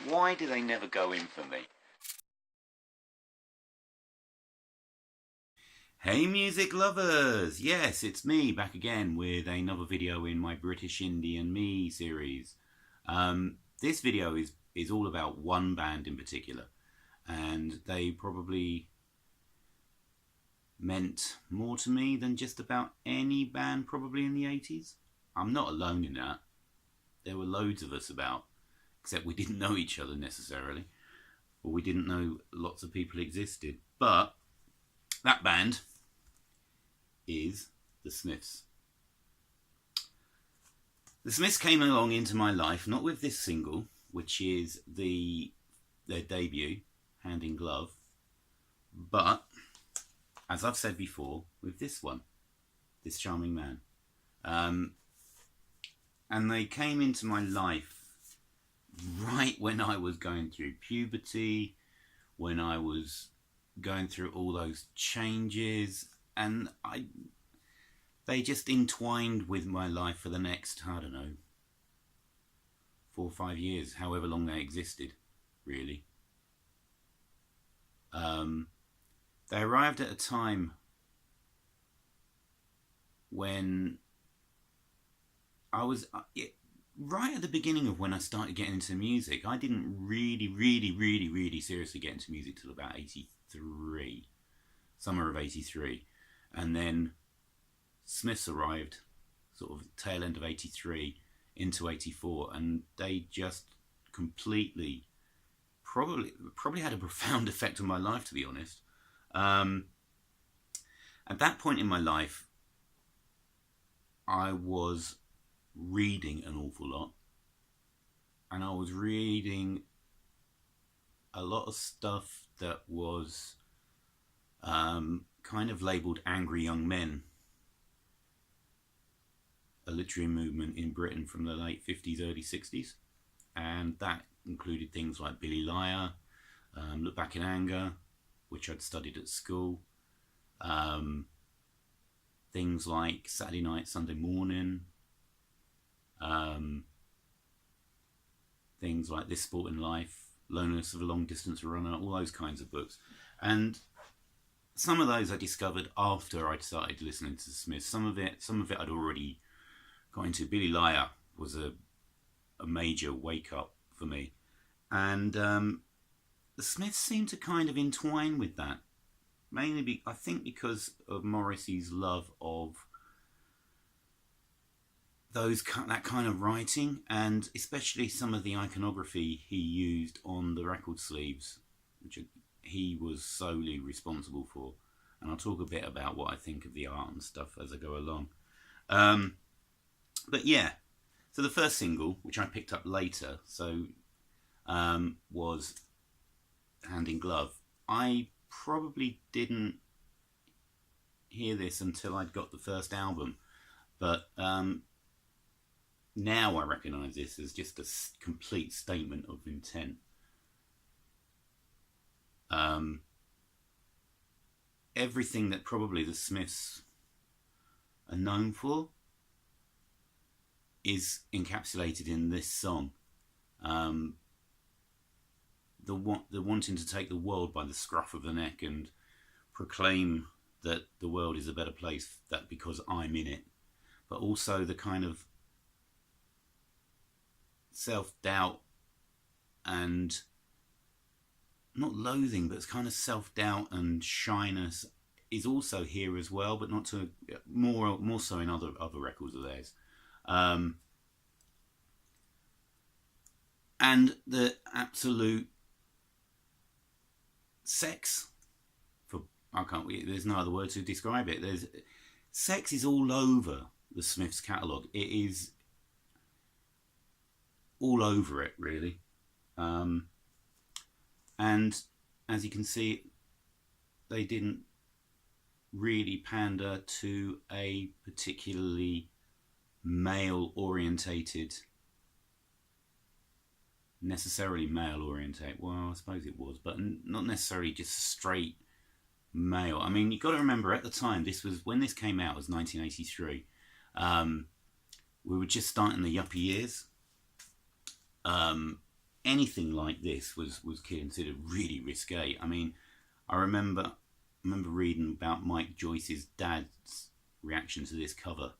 Why do they never go in for me? Hey music lovers! Yes, it's me back again with another video in my British Indie and Me series. This video is all about one band in particular, and they probably meant more to me than just about any band probably in the 80s. I'm not alone in that. There were loads of us about, except we didn't know each other necessarily, or we didn't know lots of people existed. But that band is the Smiths. The Smiths came along into my life not with this single, which is their debut, Hand in Glove, but, as I've said before, with this one, This Charming Man. And they came into my life right when I was going through puberty, when I was going through all those changes, and they just entwined with my life for the next, I don't know, 4 or 5 years, however long they existed, really. They arrived at a time when I was right at the beginning of when I started getting into music. I didn't really seriously get into music till about 83, summer of 83. And then Smiths arrived sort of tail end of 83 into 84, and they just completely probably had a profound effect on my life, to be honest. At that point in my life, I was reading an awful lot, and I was reading a lot of stuff that was kind of labelled angry young men, a literary movement in Britain from the late 50s, early 60s, and that included things like Billy Liar, Look Back in Anger, which I'd studied at school, things like Saturday Night, Sunday Morning, things like This Sport in Life, Loneliness of a Long Distance Runner, all those kinds of books. And some of those I discovered after I'd started listening to the Smiths. Some of it I'd already got into. Billy Liar was a major wake up for me, and the Smiths seemed to kind of entwine with that, mainly I think because of Morrissey's love of that kind of writing, and especially some of the iconography he used on the record sleeves, which he was solely responsible for. And I'll talk a bit about what I think of the art and stuff as I go along. But yeah, so the first single, which I picked up later, was Hand in Glove. I probably didn't hear this until I'd got the first album, but now I recognise this as just a complete statement of intent. Everything that probably the Smiths are known for is encapsulated in this song. The wanting to take the world by the scruff of the neck and proclaim that the world is a better place because I'm in it, but also the kind of self-doubt and not loathing, but it's kind of self-doubt and shyness is also here as well, but not to more so in other records of theirs. And the absolute sex, there's no other word to describe it. Sex is all over the Smiths catalogue. It is all over it, really. And as you can see, they didn't really pander to a particularly necessarily male orientated. Well, I suppose it was, but not necessarily just straight male. I mean, you've got to remember at the time, when this came out, it was 1983. We were just starting the yuppie years. anything like this was considered really risque. I mean, I remember reading about Mike Joyce's dad's reaction to this cover,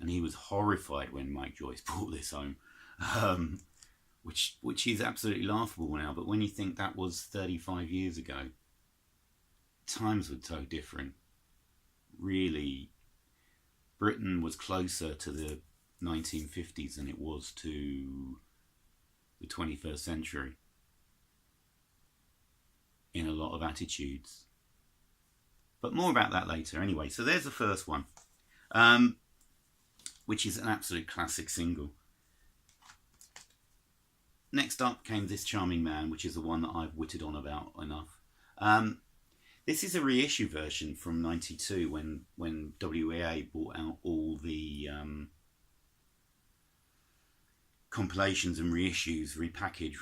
and he was horrified when Mike Joyce brought this home, um, which is absolutely laughable now. But when you think that was 35 years ago, times were so different. Really, Britain was closer to the 1950s than it was to the 21st century in a lot of attitudes. But more about that later. Anyway, so there's the first one, which is an absolute classic single. Next up came This Charming Man, which is the one that I've witted on about enough. This is a reissue version from '92 when WEA brought out all the compilations and reissues, repackaged.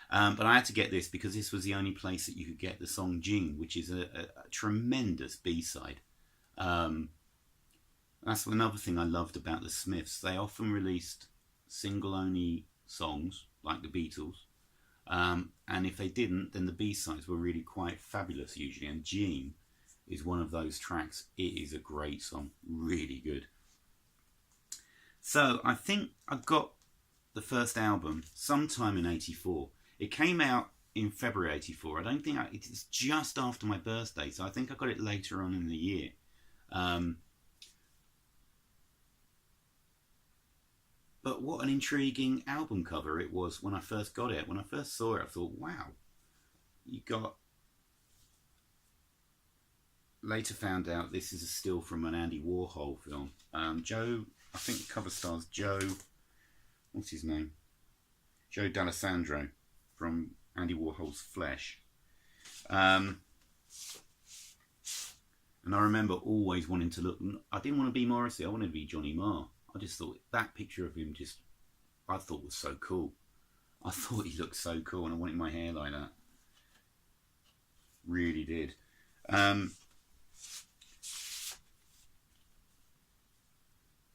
But I had to get this because this was the only place that you could get the song Jean, which is a tremendous B-side. That's another thing I loved about the Smiths. They often released single-only songs, like the Beatles. And if they didn't, then the B-sides were really quite fabulous usually. And Jean is one of those tracks. It is a great song. Really good. So I think I got the first album sometime in '84. It came out in February '84. I don't think it's just after my birthday, so I think I got it later on in the year. But what an intriguing album cover it was when I first got it. When I first saw it, I thought, wow, you got... Later found out this is a still from an Andy Warhol film. Joe, I think the cover stars Joe, what's his name? Joe D'Alessandro from Andy Warhol's Flesh. And I remember always wanting to look... I didn't want to be Morrissey, I wanted to be Johnny Marr. I just thought that picture of him I thought was so cool. I thought he looked so cool and I wanted my hair like that. Really did.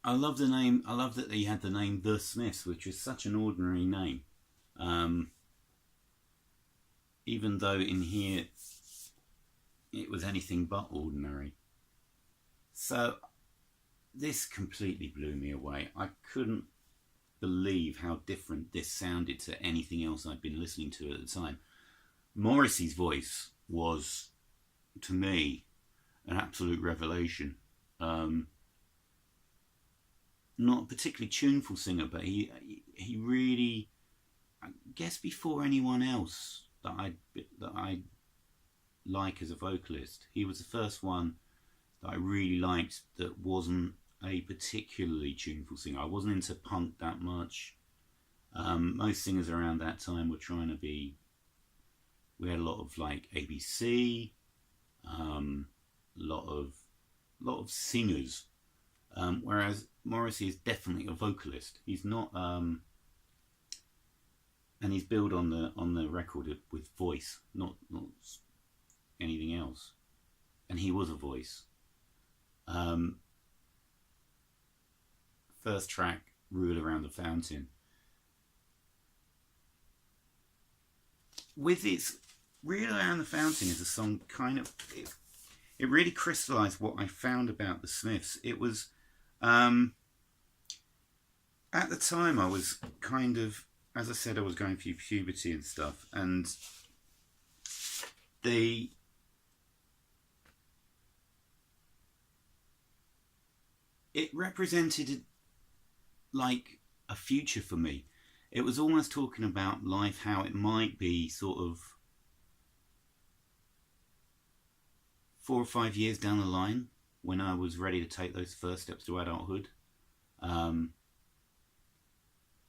I love the name. I love that he had the name The Smiths, which is such an ordinary name. Even though in here it was anything but ordinary. So this completely blew me away. I couldn't believe how different this sounded to anything else I'd been listening to at the time. Morrissey's voice was, to me, an absolute revelation. Not a particularly tuneful singer, but he really, I guess before anyone else that I like as a vocalist, he was the first one that I really liked that wasn't a particularly tuneful singer. I wasn't into punk that much. Most singers around that time were trying to be... We had a lot of like ABC, a lot of singers, whereas Morrissey is definitely a vocalist. He's not, and he's billed on the record with voice, not anything else. And he was a voice. First track, Rule Around the Fountain. With its Reel Around the Fountain is a song kind of... It really crystallised what I found about the Smiths. It was... at the time I was kind of... As I said, I was going through puberty and stuff. And it represented like a future for me. It was almost talking about life, how it might be sort of 4 or 5 years down the line when I was ready to take those first steps to adulthood.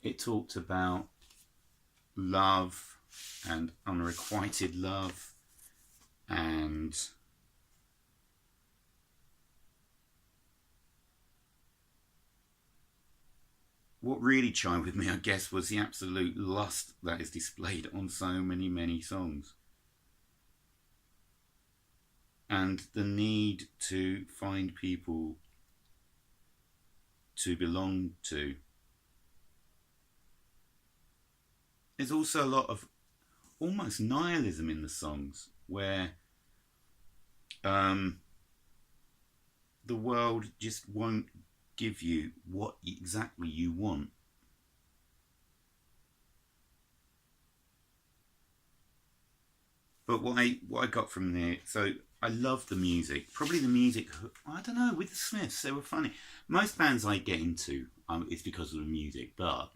It talked about love and unrequited love and what really chimed with me, I guess, was the absolute lust that is displayed on so many songs. And the need to find people to belong to. there's also a lot of almost nihilism in the songs where the world just won't give you what exactly you want. But what I got from there, so I love the music. Probably the music, I don't know, with the Smiths, they were funny. Most bands I get into, it's because of the music, but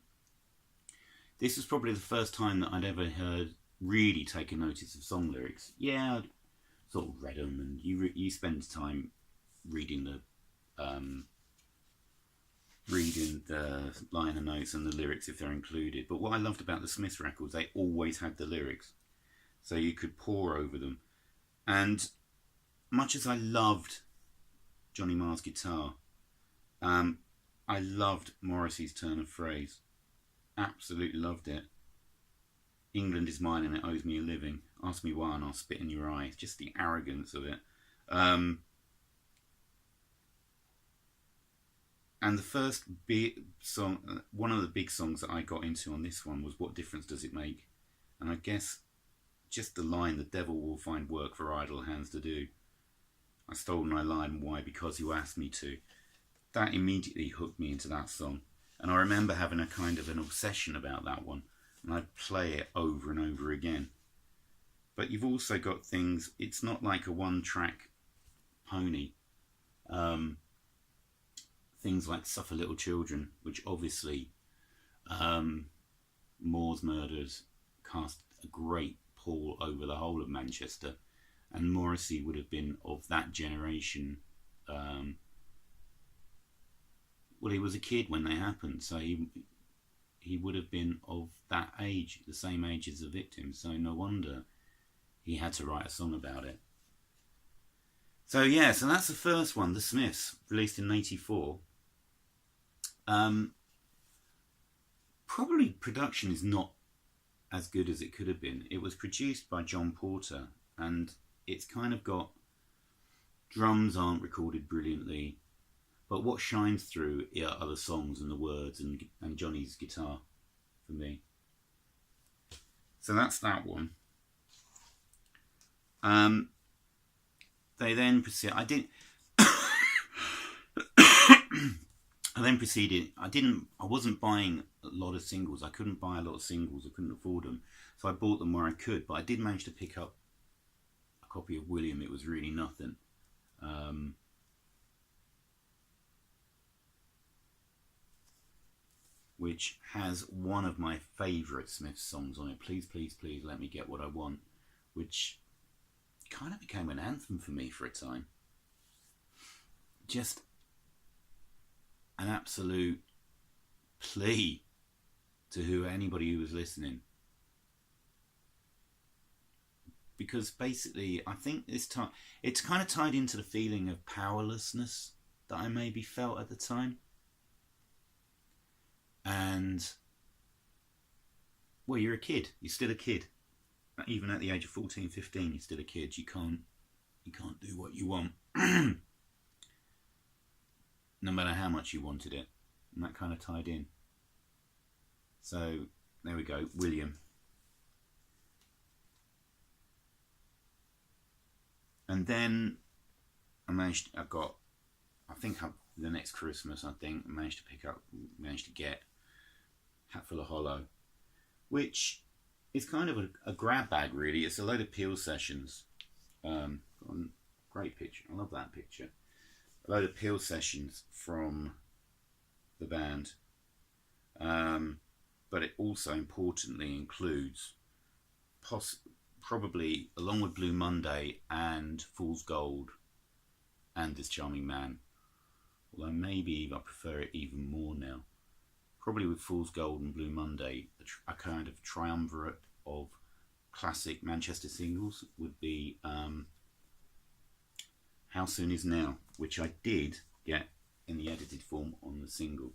this was probably the first time that I'd ever heard really taken notice of song lyrics. Yeah, I'd sort of read them, and you spend time reading the liner notes and the lyrics if they're included. But what I loved about the Smiths records, they always had the lyrics, so you could pore over them. And much as I loved Johnny Marr's guitar, I loved Morrissey's turn of phrase. Absolutely loved it. England is mine and it owes me a living. Ask me why and I'll spit in your eye. Just the arrogance of it. And the first big song, one of the big songs that I got into on this one was What Difference Does It Make? And I guess just the line, the devil will find work for idle hands to do. I stole and I lied, and why? Because you asked me to. That immediately hooked me into that song. And I remember having a kind of an obsession about that one. And I'd play it over and over again. But you've also got things, it's not like a one-track pony. Things like Suffer Little Children, which obviously Moore's Murders cast a great pall over the whole of Manchester, and Morrissey would have been of that generation. Well, he was a kid when they happened, so he would have been of that age, the same age as the victim, so no wonder he had to write a song about it. So yeah, so that's the first one, The Smiths, released in '84. Probably production is not as good as it could have been. It was produced by John Porter, and it's kind of got, drums aren't recorded brilliantly, but what shines through are the songs and the words and Johnny's guitar for me. So that's that one. They then proceed. I wasn't buying a lot of singles. I couldn't buy a lot of singles. I couldn't afford them. So I bought them where I could. But I did manage to pick up a copy of William. It was really nothing. Which has one of my favourite Smiths songs on it. Please, please, please let me get what I want. Which kind of became an anthem for me for a time. Just an absolute plea to anybody who was listening, because basically I think this time it's kind of tied into the feeling of powerlessness that I maybe felt at the time. And well, you're a kid, you're still a kid, even at the age of 14, 15, you're still a kid. You can't do what you want no matter how much you wanted it, and that kind of tied in. So there we go, William. And then the next Christmas, I managed to get Hatful of Hollow, which is kind of a grab bag, really. It's a load of Peel sessions. Great picture, I love that picture. A load of Peel sessions from the band, but it also importantly includes probably, along with Blue Monday and Fool's Gold and This Charming Man, although maybe I prefer it even more now, probably with Fool's Gold and Blue Monday, a kind of triumvirate of classic Manchester singles would be How Soon Is Now, which I did get in the edited form on the single.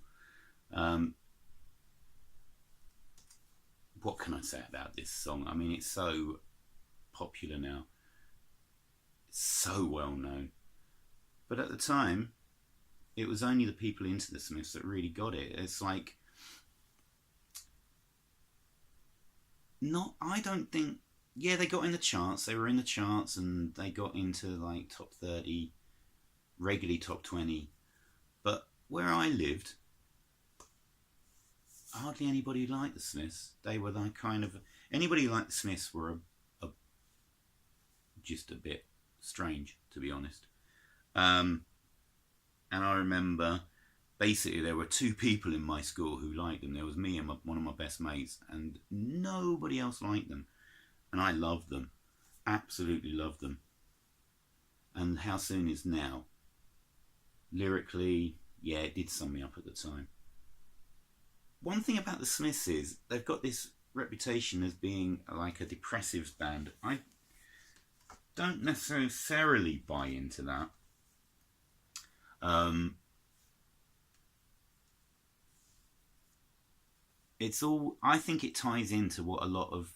What can I say about this song? I mean, it's so popular now. It's so well known. But at the time, it was only the people into the Smiths that really got it. It's like, not. I don't think. Yeah, they got in the charts. They were in the charts, and they got into like top 30, regularly top 20. But where I lived, hardly anybody liked the Smiths. They were like kind of anybody who liked the Smiths were a just a bit strange, to be honest. Um, and I remember basically there were two people in my school who liked them. There was me and one of my best mates, and nobody else liked them. And I loved them, absolutely loved them. And How Soon Is Now, lyrically, yeah, it did sum me up at the time. One thing about the Smiths is they've got this reputation as being like a depressives band. I don't necessarily buy into that. Um, it's all. I think it ties into what a lot of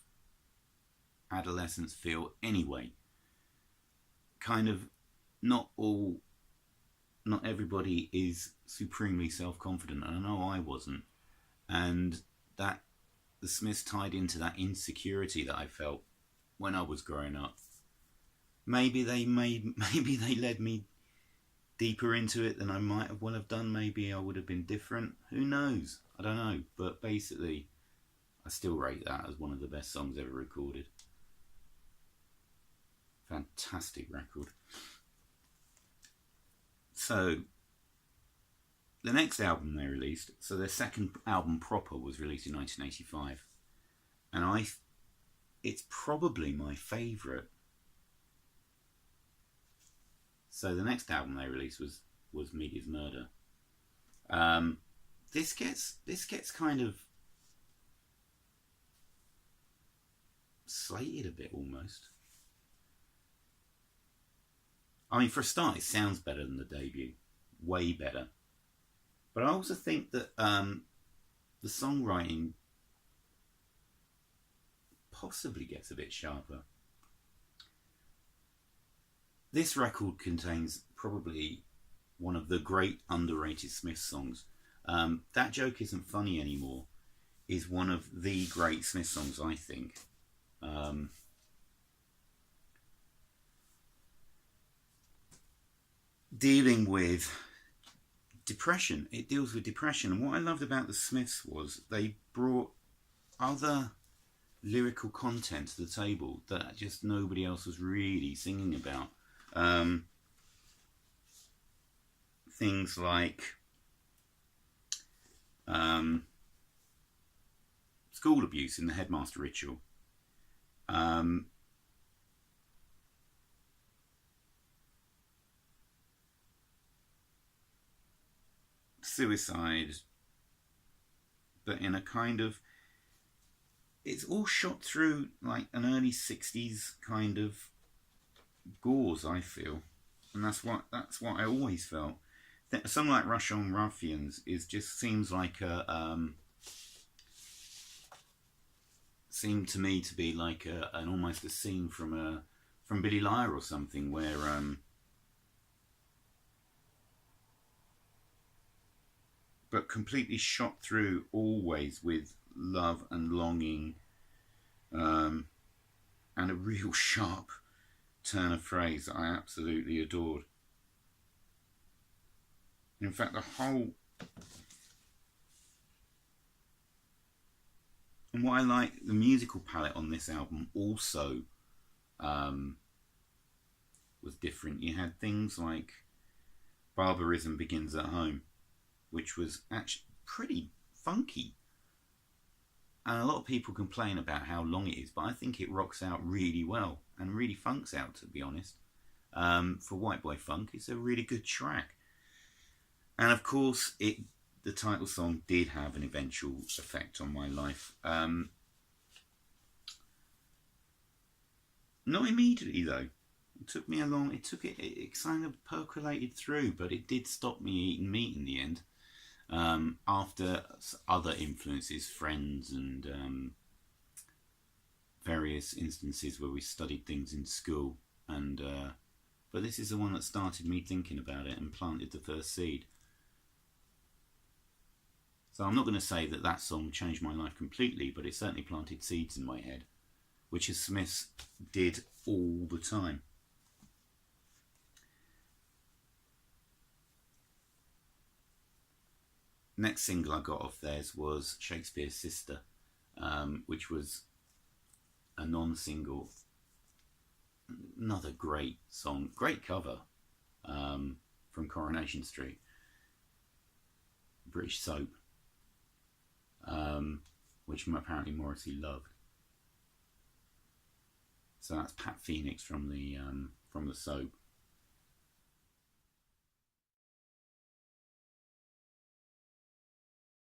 adolescents feel anyway. Kind of, not all, not everybody is supremely self-confident, and I know I wasn't, and that the Smiths tied into that insecurity that I felt when I was growing up. Maybe they led me deeper into it than I might have well have done. Maybe I would have been different. Who knows? I don't know. But basically, I still rate that as one of the best songs ever recorded. Fantastic record. So, the next album they released, so their second album proper was released in 1985. And it's probably my favourite. So the next album they released was Media's Murder. This gets kind of slated a bit almost. I mean, for a start, it sounds better than the debut, way better. But I also think that the songwriting possibly gets a bit sharper. This record contains probably one of the great underrated Smiths songs. That Joke Isn't Funny Anymore is one of the great Smiths songs, I think. Dealing with depression. It deals with depression. And what I loved about the Smiths was they brought other lyrical content to the table that just nobody else was really singing about. Things like school abuse in the Headmaster Ritual, suicide, but in a kind of, it's all shot through like an early 60s kind of gauze, I feel, and that's what I always felt. A song like Rush on Ruffians seems like seemed to me to be like an almost a scene from Billy Liar or something, where but completely shot through always with love and longing, and a real sharp turn of phrase that I absolutely adored. In fact, the whole... And what I like, the musical palette on this album also was different. You had things like Barbarism Begins at Home, which was actually pretty funky. And a lot of people complain about how long it is, but I think it rocks out really well and really funks out, to be honest. For White Boy Funk, it's a really good track. And of course, the title song did have an eventual effect on my life. Not immediately, though. It took me a long... It kind of percolated through, but it did stop me eating meat in the end. After other influences, friends, and various instances where we studied things in school. And but this is the one that started me thinking about it and planted the first seed. So I'm not going to say that that song changed my life completely, but it certainly planted seeds in my head, which as Smiths did all the time. Next single I got off theirs was Shakespeare's Sister, which was a non-single. Another great song, great cover from Coronation Street, British soap, which apparently Morrissey loved. So that's Pat Phoenix from the soap.